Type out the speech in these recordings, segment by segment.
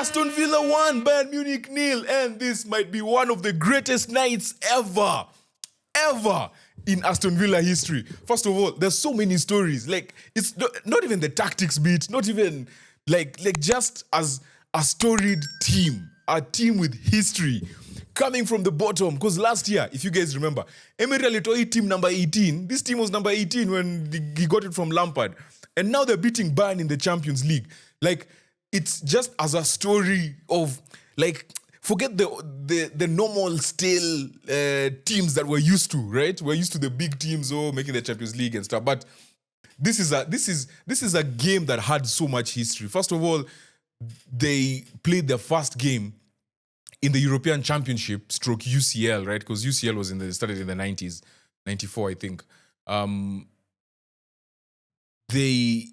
Aston Villa 1, Bayern Munich 0, and this might be one of the greatest nights ever in Aston Villa history. First of all, there's so many stories. Like, it's not even the tactics bit, not even like just as a storied team, a team with history coming from the bottom. Because last year, if you guys remember, Emery Alitoi's team number 18. This team was number 18 when he got it from Lampard. And now they're beating Bayern in the Champions League. Like, it's just as a story of, like, forget the normal stale teams that we're used to, right? We're used to the big teams, making the Champions League and stuff. But this is a game that had so much history. First of all, they played their first game in the European Championship stroke UCL, right? Because UCL was started in the 90s, 94, I think. They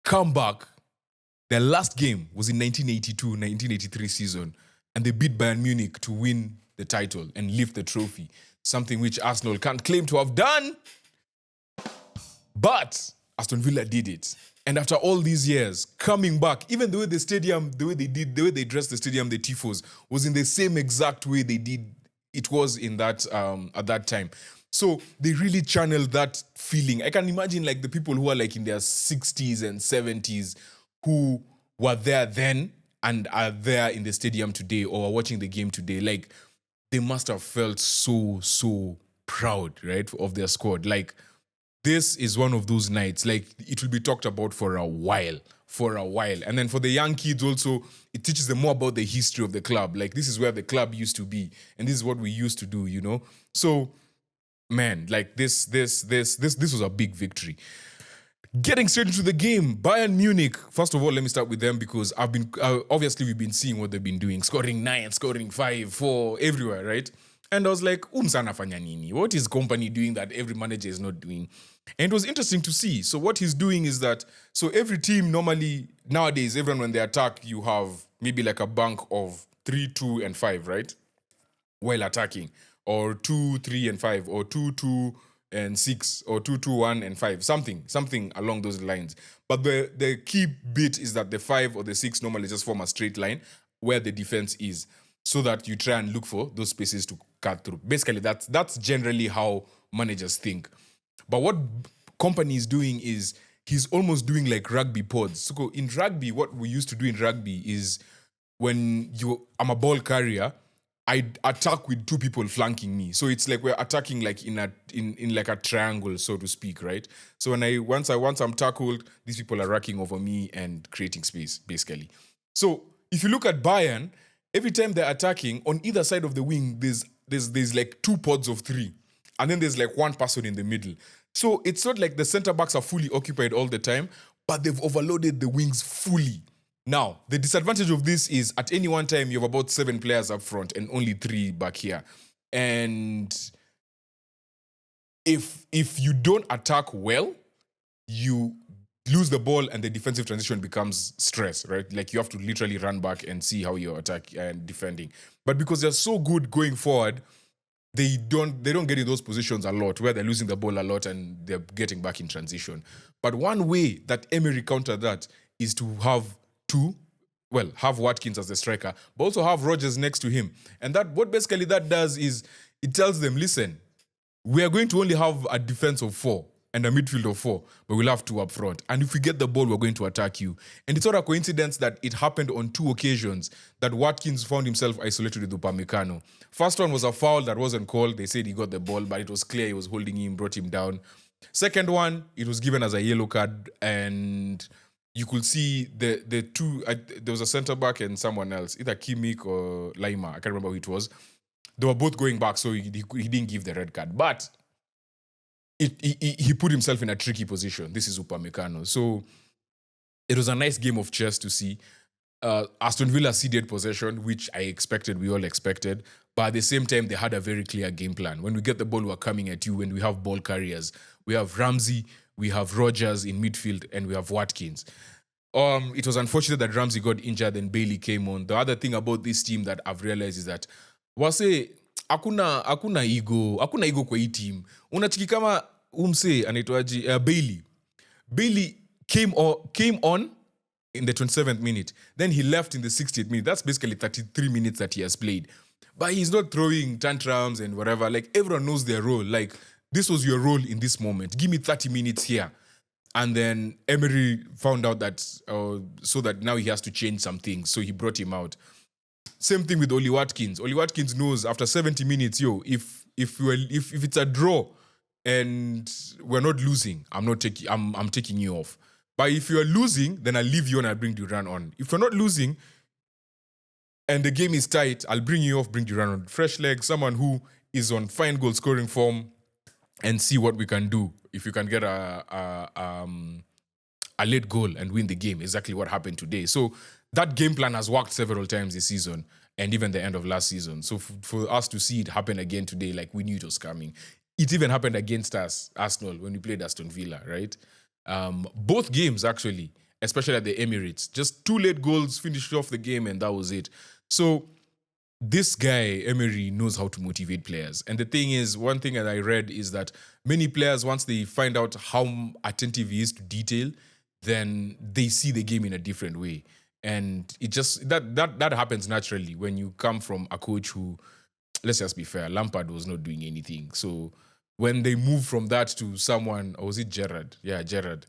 come back. Their last game was in 1982-1983 season, and they beat Bayern Munich to win the title and lift the trophy, something which Arsenal can't claim to have done. But Aston Villa did it. And after all these years, coming back, even the way the stadium, the way they dressed the stadium, the tifos, was in the same exact way it was in that at that time. So they really channeled that feeling. I can imagine like the people who are like in their 60s and 70s who were there then and are there in the stadium today or are watching the game today. Like, they must have felt so proud, right, of their squad. Like, this is one of those nights, like, it will be talked about for a while. And then for the young kids also, it teaches them more about the history of the club. Like, this is where the club used to be, and this is what we used to do, you know? So, man, like, this was a big victory. Getting straight into the game, Bayern Munich, first of all, let me start with them because obviously we've been seeing what they've been doing, scoring 9, scoring 5, 4, everywhere, right? And I was like, sana fanya nini? What is company doing that every manager is not doing? And it was interesting to see. So what he's doing is that, so every team normally, nowadays, everyone when they attack, you have maybe like a bank of 3, 2, and 5, right? While attacking. Or 2, 3, and 5, or 2, 2, and 6, or 2, 2, 1, and 5, something along those lines. But the key bit is that the 5 or the 6 normally just form a straight line where the defense is, so that you try and look for those spaces to cut through. Basically, that's generally how managers think. But what company is doing is he's almost doing like rugby pods. So in rugby, what we used to do in rugby is when I'm a ball carrier, I attack with 2 people flanking me. So it's like we're attacking like in like a triangle, so to speak, right? So once I'm tackled, these people are racking over me and creating space, basically. So if you look at Bayern, every time they're attacking, on either side of the wing, there's like 2 pods of 3. And then there's like 1 person in the middle. So it's not like the center backs are fully occupied all the time, but they've overloaded the wings fully. Now, the disadvantage of this is at any one time, you have about 7 players up front and only 3 back here. And if you don't attack well, you lose the ball and the defensive transition becomes stress, right? Like, you have to literally run back and see how you're attacking and defending. But because they're so good going forward, they don't get in those positions a lot where they're losing the ball a lot and they're getting back in transition. But one way that Emery countered that is to have Watkins as the striker, but also have Rodgers next to him. And that what basically that does is it tells them, listen, we are going to only have a defense of 4 and a midfield of 4, but we'll have 2 up front. And if we get the ball, we're going to attack you. And it's not a coincidence that it happened on 2 occasions that Watkins found himself isolated with Upamecano. First one was a foul that wasn't called. They said he got the ball, but it was clear he was holding him, brought him down. Second one, it was given as a yellow card, and you could see the 2, there was a centre-back and someone else, either Kimmich or Lima, I can't remember who it was. They were both going back, so he didn't give the red card. But he put himself in a tricky position. This is Upamecano. So it was a nice game of chess to see. Aston Villa ceded possession, which we all expected. But at the same time, they had a very clear game plan. When we get the ball, we're coming at you. When we have ball carriers, we have Ramsey, we have Rodgers in midfield, and we have Watkins. It was unfortunate that Ramsey got injured and Bailey came on. The other thing about this team that I've realized is that hakuna ego kwa hii team. Unachiki kama anaitwaje Bailey came on in the 27th minute. Then he left in the 60th minute. That's basically 33 minutes that he has played. But he's not throwing tantrums and whatever. Like, everyone knows their role. Like, this was your role in this moment. Give me 30 minutes here. And then Emery found out that, so that now he has to change some things. So he brought him out. Same thing with Oli Watkins. Oli Watkins knows after 70 minutes, if it's a draw and we're not losing, I'm taking you off. But if you're losing, then I'll leave you and I'll bring Duran on. If we're not losing and the game is tight, I'll bring you off, bring Duran on. Fresh leg, someone who is on fine goal scoring form, and see what we can do. If you can get a late goal and win the game, exactly what happened today. So that game plan has worked several times this season and even the end of last season. So for us to see it happen again today, like, we knew it was coming. It even happened against us, Arsenal, when we played Aston Villa, right? Both games, actually, especially at the Emirates, just 2 late goals, finished off the game, and that was it. So this guy, Emery, knows how to motivate players. And the thing is, one thing that I read is that many players, once they find out how attentive he is to detail, then they see the game in a different way. And it just, that happens naturally when you come from a coach who, let's just be fair, Lampard was not doing anything. So when they move from that to someone, or was it Gerrard? Yeah, Gerrard.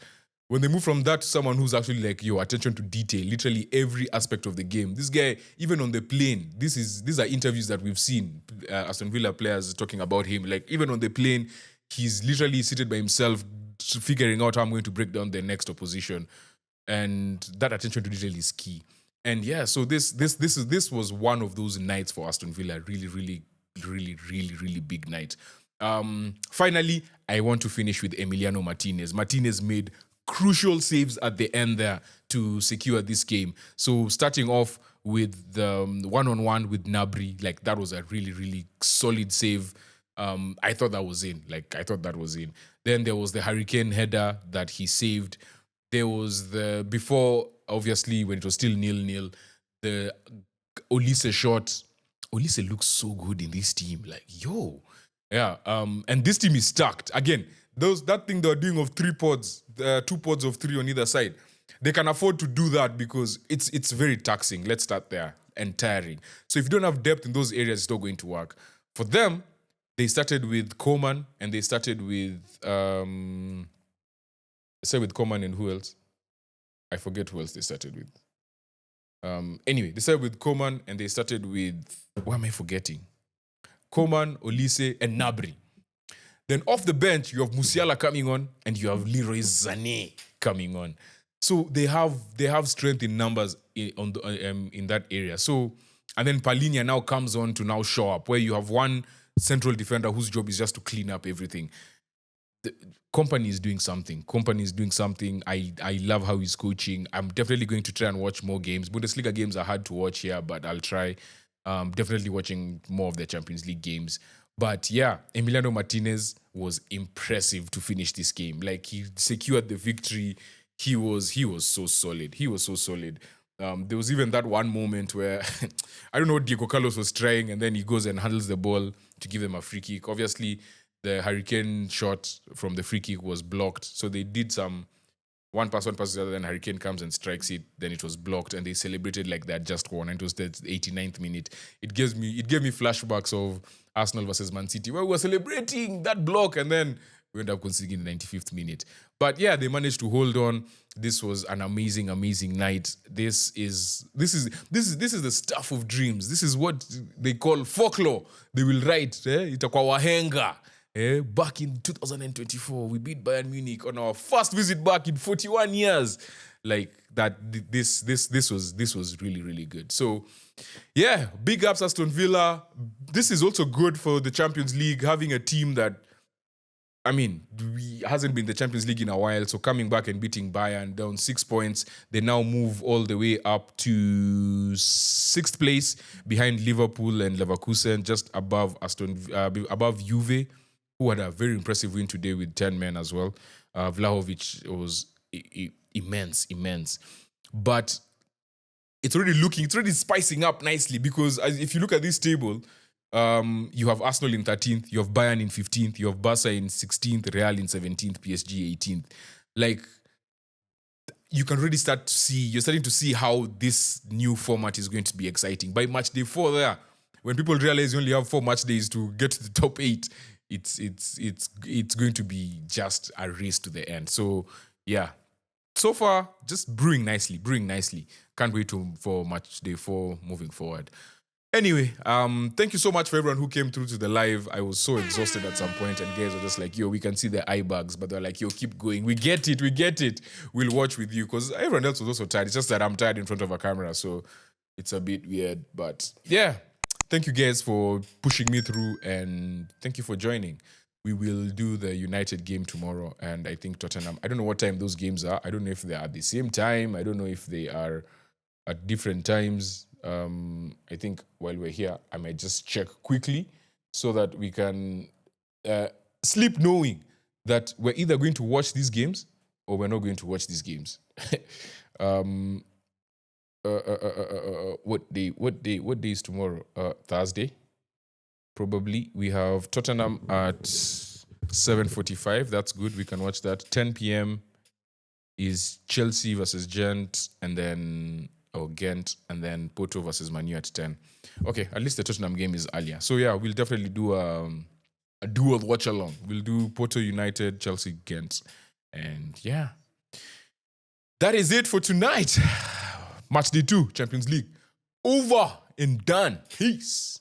When they move from that to someone who's actually like, attention to detail, literally every aspect of the game. This guy, even on the plane, these are interviews that we've seen, Aston Villa players talking about him. Like, even on the plane, he's literally seated by himself, figuring out how I'm going to break down the next opposition. And that attention to detail is key. And yeah, so this was one of those nights for Aston Villa. Really, really, really, really, really big night. Finally, I want to finish with Emiliano Martinez. Martinez made crucial saves at the end there to secure this game. So starting off with the one-on-one with Gnabry, like, that was a really, really solid save. I thought that was in. Then there was the Hurricane header that he saved. There was before, obviously, when it was still 0-0, the Olise shot. Olise looks so good in this team. Like, yo. Yeah. And this team is stacked. Again, that thing they're doing of 3 pods, 2 pods of 3 on either side, they can afford to do that because it's very taxing. Let's start there. And tiring. So if you don't have depth in those areas, it's not going to work. For them, they started with Coman and they started with Coman and who else? I forget who else they started with. Anyway, they started with Coman and they started with, what am I forgetting? Coman, Olise, and Gnabry. Then off the bench, you have Musiala coming on and you have Leroy Sané coming on. So they have strength in numbers in that area. So, and then Palhinha now comes on to now show up, where you have one central defender whose job is just to clean up everything. The Company is doing something. I love how he's coaching. I'm definitely going to try and watch more games. Bundesliga games are hard to watch here, but I'll try. Definitely watching more of the Champions League games. But yeah, Emiliano Martinez was impressive to finish this game. Like, he secured the victory. He was so solid. There was even that one moment where I don't know what Diego Carlos was trying, and then he goes and handles the ball to give them a free kick. Obviously, the Hurricane shot from the free kick was blocked. So they did some one pass, the other, then Hurricane comes and strikes it, then it was blocked, and they celebrated like that just won. And it was the 89th minute. It gave me flashbacks of Arsenal versus Man City, where we were celebrating that block, and then we ended up conceding in the 95th minute. But yeah, they managed to hold on. This was an amazing, amazing night. This is the stuff of dreams. This is what they call folklore. They will write, itakuwa wahenga. Back in 2024, we beat Bayern Munich on our first visit back in 41 years. Like that, this was really, really good. So, yeah, big ups Aston Villa. This is also good for the Champions League, having a team that, I mean, hasn't been the Champions League in a while. So coming back and beating Bayern down 6 points, they now move all the way up to 6th place behind Liverpool and Leverkusen, just above above Juve, who had a very impressive win today with 10 men as well. Vlahovic was immense. But it's already spicing up nicely, because if you look at this table, you have Arsenal in 13th, you have Bayern in 15th, you have Barca in 16th, Real in 17th, PSG 18th. Like, you can really you're starting to see how this new format is going to be exciting. By match day 4 there, when people realize you only have 4 match days to get to the top 8, it's going to be just a race to the end. So yeah, so far just brewing nicely. Can't wait for match day 4 moving forward. Anyway, thank you so much for everyone who came through to the live. I was so exhausted at some point, and guys were just like, yo, we can see the eye bags, but they're like, yo, keep going. We get it. We'll watch with you, because everyone else was also tired. It's just that I'm tired in front of a camera, so it's a bit weird. But yeah, thank you guys for pushing me through, and thank you for joining. We will do the United game tomorrow, and I think Tottenham. I don't know what time those games are. I don't know if they are at the same time. I don't know if they are at different times. I think while we're here, I might just check quickly so that we can sleep knowing that we're either going to watch these games or we're not going to watch these games. What day is tomorrow? Thursday. Probably. We have Tottenham at 7:45. That's good. We can watch that. 10 p.m. is Chelsea versus Gent, and then Ghent, and then Porto versus Man U at 10. Okay, at least the Tottenham game is earlier. So yeah, we'll definitely do a dual watch along. We'll do Porto United, Chelsea, Ghent. And yeah, that is it for tonight. Match day 2, Champions League. Over and done. Peace.